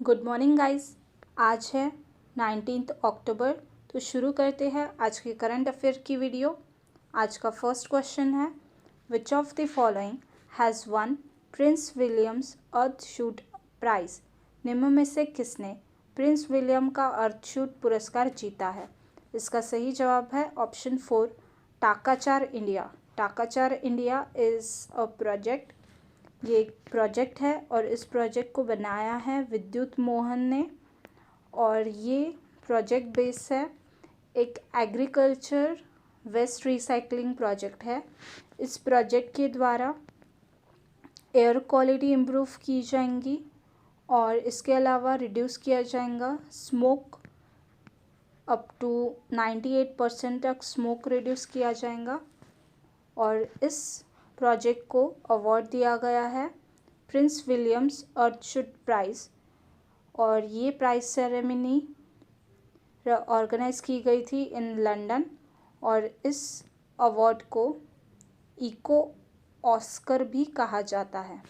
Good morning guys. आज है 19 अक्टूबर। तो शुरू करते हैं आज के करंट अफेयर की वीडियो। आज का फर्स्ट क्वेश्चन है, which of the following has won Prince William's Earthshot Prize. निम्न में से किसने प्रिंस विलियम का अर्थशूट पुरस्कार जीता है? इसका सही जवाब है option 4, Takachar India. Takachar India is a project, ये एक प्रोजेक्ट है और इस प्रोजेक्ट को बनाया है विद्युत मोहन ने। और ये प्रोजेक्ट बेस है, एक एग्रीकल्चर वेस्ट रिसाइकलिंग प्रोजेक्ट है। इस प्रोजेक्ट के द्वारा एयर क्वालिटी इम्प्रूव की जाएंगी और इसके अलावा रिड्यूस किया जाएगा स्मोक, अप टू 98% तक स्मोक रिड्यूस किया जाएगा। और इस प्रोजेक्ट को अवार्ड दिया गया है प्रिंस विलियम्स अर्थशूट प्राइज़। और ये प्राइज़ सेरेमनी ऑर्गेनाइज की गई थी इन लंदन। और इस अवार्ड को इको ऑस्कर भी कहा जाता है।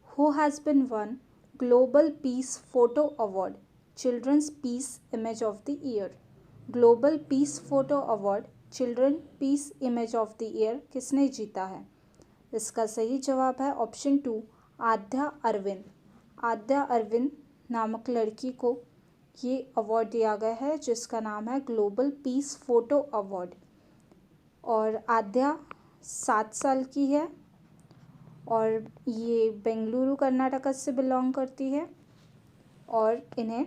Who has been one global peace photo award children's peace image of the year. Global peace photo award children peace image of the year किसने जीता है? इसका सही जवाब है ऑप्शन 2, आद्या अरविंद। आद्या अरविंद नामक लड़की को ये अवार्ड दिया गया है जिसका नाम है ग्लोबल पीस फोटो अवार्ड। और आद्या 7 साल की है और ये बेंगलुरु कर्नाटक से बिलोंग करती है और इन्हें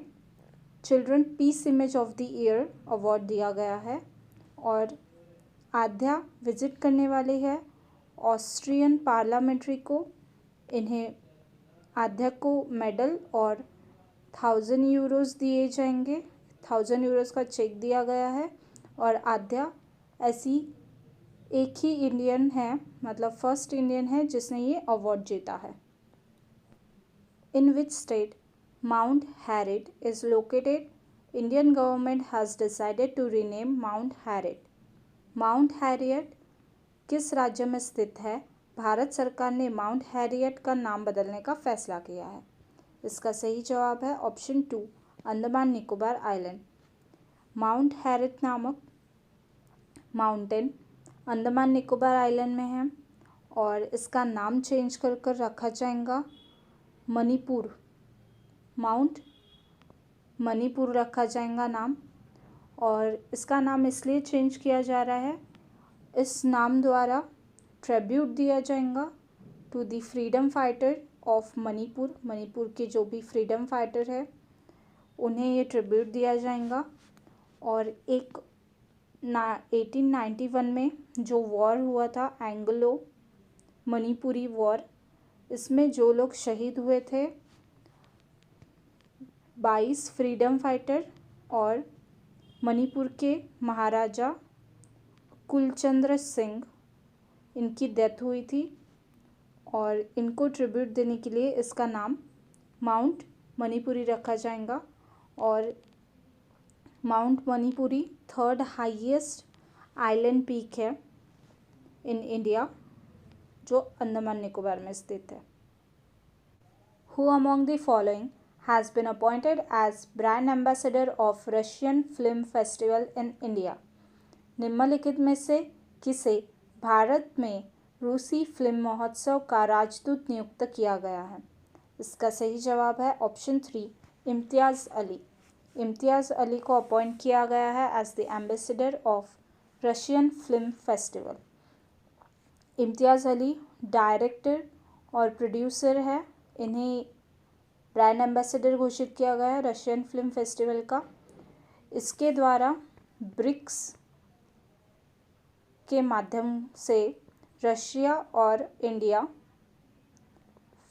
children peace image of the year award दिया गया है। और आद्या विजिट करने वाली है ऑस्ट्रियन पार्लियामेंट्री को। इन्हें आद्या को मेडल और 1000 यूरोज़ दिए जाएंगे, 1000 यूरोज़ का चेक दिया गया है। और आद्या ऐसी एक ही इंडियन है, मतलब फर्स्ट इंडियन है जिसने ये अवार्ड जीता है। In which state Mount Harriet is located? Indian government has decided to rename Mount Harriet. Mount Harriet किस राज्य में स्थित है? भारत सरकार ने माउंट हैरियट का नाम बदलने का फैसला किया है। इसका सही जवाब है option 2, Andaman Nicobar island. Mount Harriet नामक माउंटेन अंडमान निकोबार आइलैंड में है और इसका नाम चेंज कर रखा जाएगा मणिपुर। माउंट मणिपुर रखा जाएगा नाम। और इसका नाम इसलिए चेंज किया जा रहा है, इस नाम द्वारा ट्रिब्यूट दिया जाएगा to the freedom fighter of Manipur. Manipur के जो भी फ्रीडम फाइटर है उन्हें ये ट्रिब्यूट दिया जाएगा। और एक 1891 में जो वॉर हुआ था, एंग्लो मणिपुरी वॉर, इसमें जो लोग शहीद हुए थे 22 फ्रीडम फाइटर और मणिपुर के महाराजा कुलचंद्र सिंह, इनकी डेथ हुई थी। और इनको ट्रिब्यूट देने के लिए इसका नाम माउंट मणिपुरी रखा जाएगा। और mount Manipuri 3rd highest island peak है इन इंडिया, जो अंडमान निकोबार में स्थित है। Who among the following has been appointed as brand ambassador of Russian film festival in India. निम्नलिखित में से किसे भारत में रूसी फिल्म महोत्सव का राजदूत नियुक्त किया गया है? इसका सही जवाब है ऑप्शन 3, इम्तियाज़ अली। इम्तियाज़ अली को अपॉइंट किया गया है as the ambassador of Russian film festival. Imtiaz Ali director और प्रोड्यूसर है। इन्हें ब्रांड एम्बेसडर घोषित किया गया है रशियन फिल्म फेस्टिवल का। इसके द्वारा ब्रिक्स के माध्यम से रशिया और इंडिया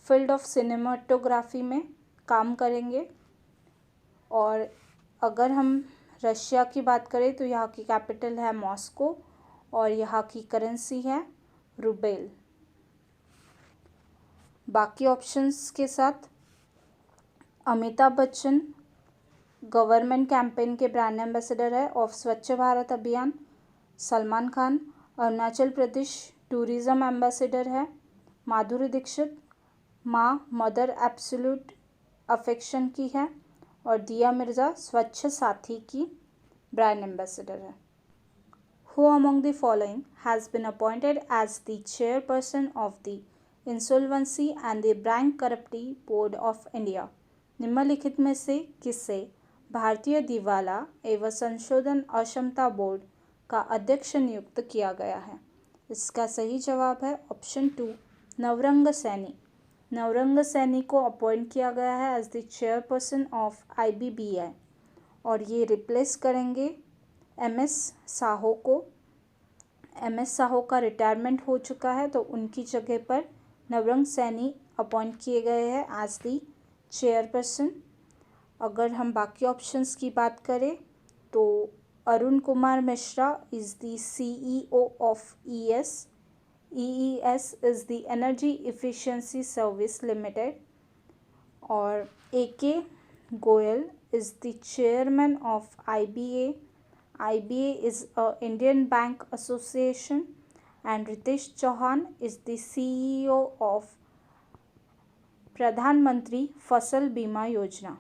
फील्ड ऑफ सिनेमाटोग्राफी में काम करेंगे। और अगर हम रशिया की बात करें तो यहाँ की कैपिटल है मॉस्को और यहाँ की करेंसी है रूबेल। बाकी ऑप्शंस के साथ अमिताभ बच्चन गवर्नमेंट कैंपेन के ब्रांड एम्बेसडर है ऑफ स्वच्छ भारत अभियान। सलमान खान अरुणाचल प्रदेश टूरिज़्म एम्बेसडर है। माधुरी दीक्षित माँ मदर एब्सोल्यूट अफेक्शन की है और दिया मिर्ज़ा स्वच्छ साथी की ब्रांड एम्बेसडर है। Who among the following has been appointed as the chairperson of the Insolvency and the Bankruptcy Board of India? निम्नलिखित में से किसे भारतीय दिवाला एवं संशोधन अक्षमता बोर्ड का अध्यक्ष नियुक्त किया गया है? इसका सही जवाब है ऑप्शन 2, नवरंग सैनी। नवरंग सैनी को अपॉइंट किया गया है as the chairperson of IBBI और ये रिप्लेस करेंगे MS साहो को। MS साहो का रिटायरमेंट हो चुका है तो उनकी जगह पर नवरंग सैनी अपॉइंट किए गए हैं एज द चेयरपर्सन। अगर हम बाकी ऑप्शंस की बात करें तो Arun Kumar Mishra is the CEO of EES is the energy efficiency service limited और AK Goyal is the chairman of IBA. IBA is a Indian Bank Association and Ritesh Chauhan is the CEO of Pradhan Mantri Fasal Bima Yojana.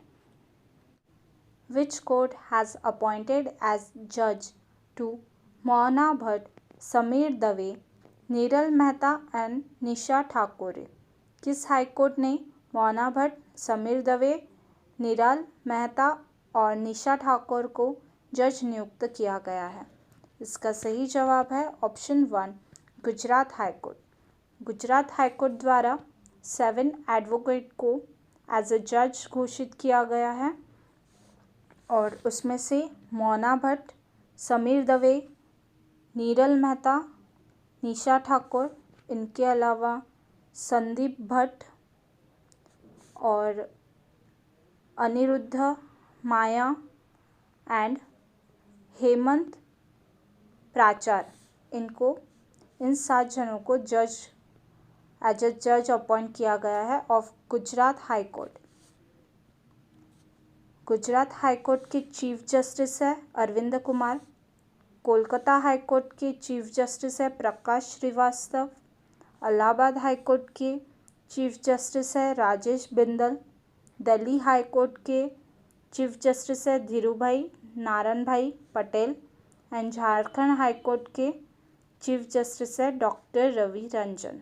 Which court has appointed as judge to Mona Bhatt, Sameer Dave, Neeral Mehta and Nisha Thakur? किस high court ने मोना भट्ट, समीर दवे, निराल मेहता और निशा ठाकुर को जज नियुक्त किया गया है? इसका सही जवाब है option 1, Gujarat high court. Gujarat high court द्वारा 7 एडवोकेट को एज अ जज घोषित किया गया है और उसमें से मोना भट्ट, समीर दवे, नीरल मेहता, निशा ठाकुर, इनके अलावा संदीप भट्ट और अनिरुद्ध माया एंड हेमंत प्राचार, इन 7 जनों को जज एज अ जज अपॉइंट किया गया है of Gujarat high court. Gujarat high court के चीफ जस्टिस है अरविंद कुमार। कोलकाता हाई कोर्ट के चीफ जस्टिस है प्रकाश श्रीवास्तव। इलाहाबाद हाई कोर्ट के चीफ जस्टिस है राजेश बिंदल। दिल्ली हाई कोर्ट के चीफ जस्टिस है Dhirubhai Narayan Bhai Patel and Jharkhand high court के चीफ जस्टिस है doctor Ravi Ranjan.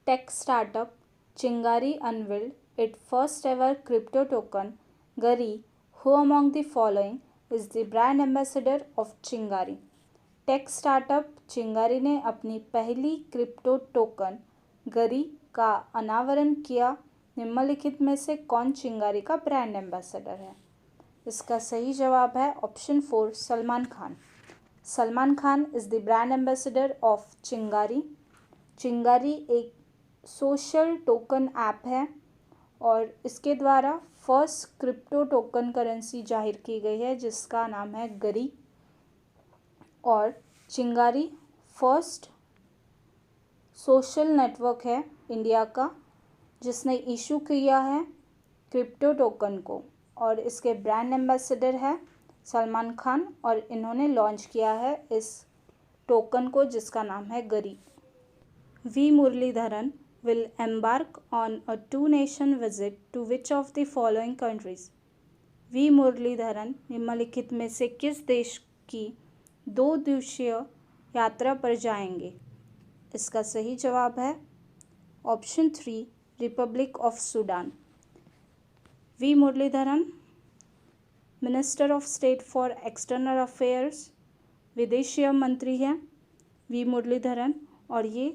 Tech startup Chingari unveiled it first ever crypto token Gari. Who among the following is the brand ambassador of चिंगारी? Take startup चिंगारी ने अपनी पहली क्रिप्टो टोकन गरी का अनावरण किया। निम्नलिखित में से कौन चिंगारी का ब्रांड एम्बेसडर है? इसका सही जवाब है option 4, Salman Khan. Salman Khan is the brand ambassador of चिंगारी। चिंगारी एक सोशल टोकन ऐप है और इसके द्वारा फर्स्ट क्रिप्टो टोकन करेंसी जाहिर की गई है जिसका नाम है गरी और चिंगारी फर्स्ट सोशल नेटवर्क है इंडिया का जिसने इशू किया है क्रिप्टो टोकन को और इसके ब्रांड एम्बेसडर है सलमान खान और इन्होंने लॉन्च किया है इस टोकन को जिसका नाम है गरी। V Muraleedharan will embark on a 2-nation visit to which of the following countries? V Muraleedharan निम्नलिखित में से किस देश की 2 दिवसीय यात्रा पर जाएंगे? इसका सही जवाब है option 3, republic of Sudan. V Muraleedharan minister of state for external affairs विदेशी मंत्री हैं वी मुरलीधरन और ये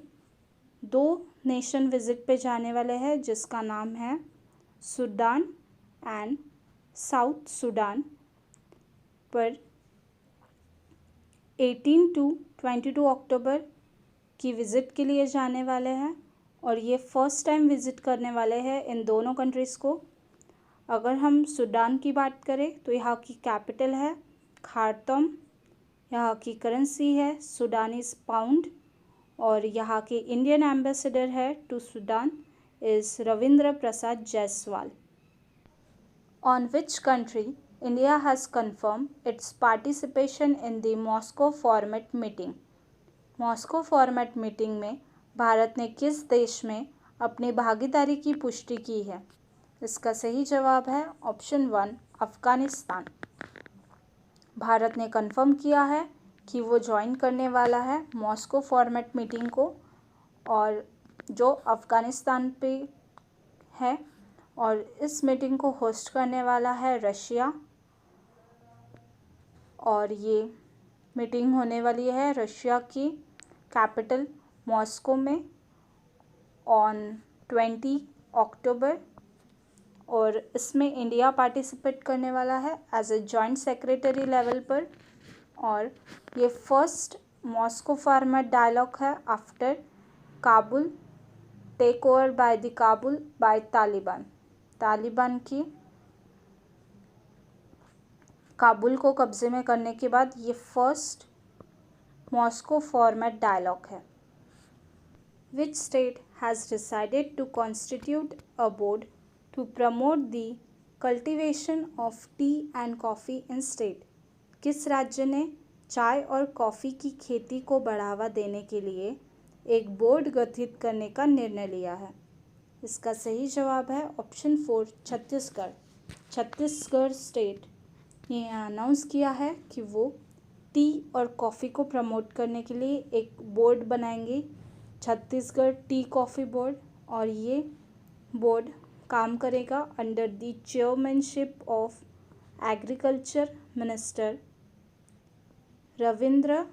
2 नेशन विजिट पे जाने वाले हैं जिसका नाम है सूडान एंड साउथ सूडान पर 18 to 22 अक्टूबर की विज़िट के लिए जाने वाले हैं और ये फर्स्ट टाइम विज़िट करने वाले हैं इन दोनों कंट्रीज़ को। अगर हम सूडान की बात करें तो यहाँ की कैपिटल है खार्तूम, यहाँ की करेंसी है सूडानीज पाउंड और यहाँ के इंडियन एम्बेसडर है to Sudan is Ravindra Prasad Jaiswal. On which country India has confirmed its participation in the Moscow format meeting? Moscow format meeting में भारत ने किस देश में अपनी भागीदारी की पुष्टि की है? इसका सही जवाब है ऑप्शन 1 अफ़गानिस्तान। भारत ने कंफर्म किया है कि वो ज्वाइन करने वाला है मॉस्को फॉर्मेट मीटिंग को, और जो अफ़गानिस्तान पे है, और इस मीटिंग को होस्ट करने वाला है रशिया। और ये मीटिंग होने वाली है रशिया की कैपिटल मॉस्को में ऑन 20 अक्टूबर, और इसमें इंडिया पार्टिसिपेट करने वाला है as a joint secretary level पर। और ये फर्स्ट मॉस्को फॉर्मेट डायलॉग है after Kabul take over by the Kabul by Taliban की काबुल को कब्जे में करने के बाद ये फर्स्ट मॉस्को फॉर्मेट डायलॉग है। Which state has decided to constitute a board to promote the cultivation of tea and coffee in state? किस राज्य ने चाय और कॉफ़ी की खेती को बढ़ावा देने के लिए एक बोर्ड गठित करने का निर्णय लिया है? इसका सही जवाब है ऑप्शन 4 छत्तीसगढ़। छत्तीसगढ़ स्टेट ने अनाउंस किया है कि वो टी और कॉफ़ी को प्रमोट करने के लिए एक बोर्ड बनाएंगे, छत्तीसगढ़ टी कॉफ़ी बोर्ड। और ये बोर्ड काम करेगा under the chairmanship of agriculture minister Ravindra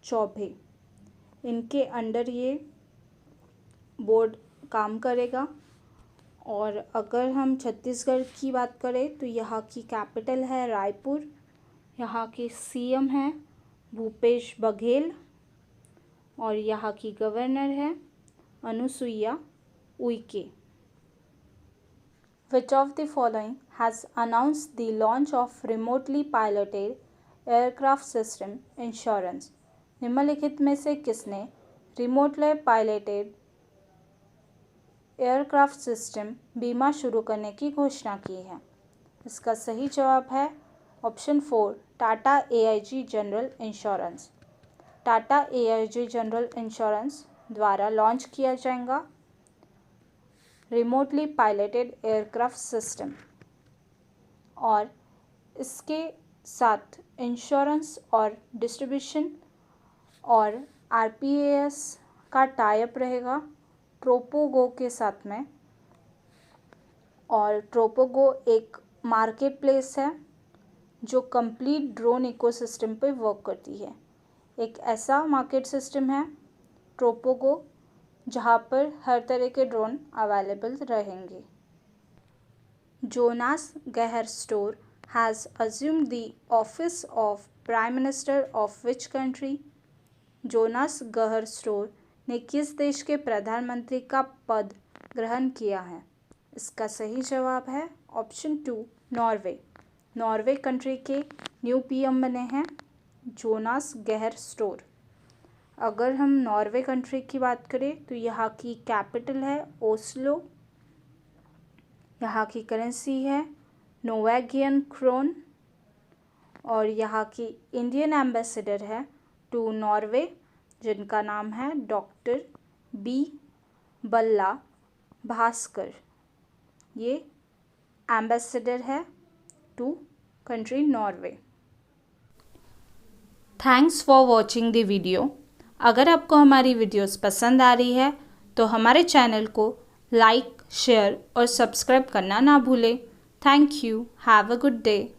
Choubey. इनके अंडर ये बोर्ड काम करेगा। और अगर हम छत्तीसगढ़ की बात करें तो यहाँ की कैपिटल है रायपुर, यहाँ के सीएम हैं भूपेश बघेल, और यहाँ की गवर्नर है Anusuiya Uikey. Which of the following has announced the launch of remotely piloted aircraft system insurance? निम्नलिखित में से किसने रिमोटली पायलटेड एयरक्राफ्ट सिस्टम बीमा शुरू करने की घोषणा की है? इसका सही जवाब है option 4 Tata AIG general insurance. Tata AIG general insurance द्वारा लॉन्च किया जाएगा रिमोटली पायलटेड एयरक्राफ्ट सिस्टम, और इसके साथ इंश्योरेंस और डिस्ट्रीब्यूशन और RPAS का टाइप रहेगा ट्रोपोगो के साथ में। और ट्रोपोगो एक मार्केट प्लेस है जो कंप्लीट ड्रोन इकोसिस्टम पे वर्क करती है। एक ऐसा मार्केट सिस्टम है ट्रोपोगो जहाँ पर हर तरह के ड्रोन अवेलेबल रहेंगे। जोनास गहर store has assumed the office of prime minister of which country? Jonas गहर स्टोर ने किस देश के प्रधानमंत्री का पद ग्रहण किया है? इसका सही जवाब है ऑप्शन 2 नॉर्वे। नॉर्वे कंट्री के न्यू PM बने हैं जोनास गहर स्टोर। अगर हम नॉर्वे कंट्री की बात करें तो यहाँ की कैपिटल है ओस्लो, यहाँ की करेंसी है नोर्वेगियन क्रोन, और यहाँ की इंडियन एम्बेसडर है टू नॉर्वे जिनका नाम है डॉक्टर B बल्ला भास्कर। ये एम्बेसडर है to country Norway. Thanks for watching the video. अगर आपको हमारी वीडियोस पसंद आ रही है तो हमारे चैनल को लाइक, शेयर और सब्सक्राइब करना ना भूलें। Thank you. Have a good day.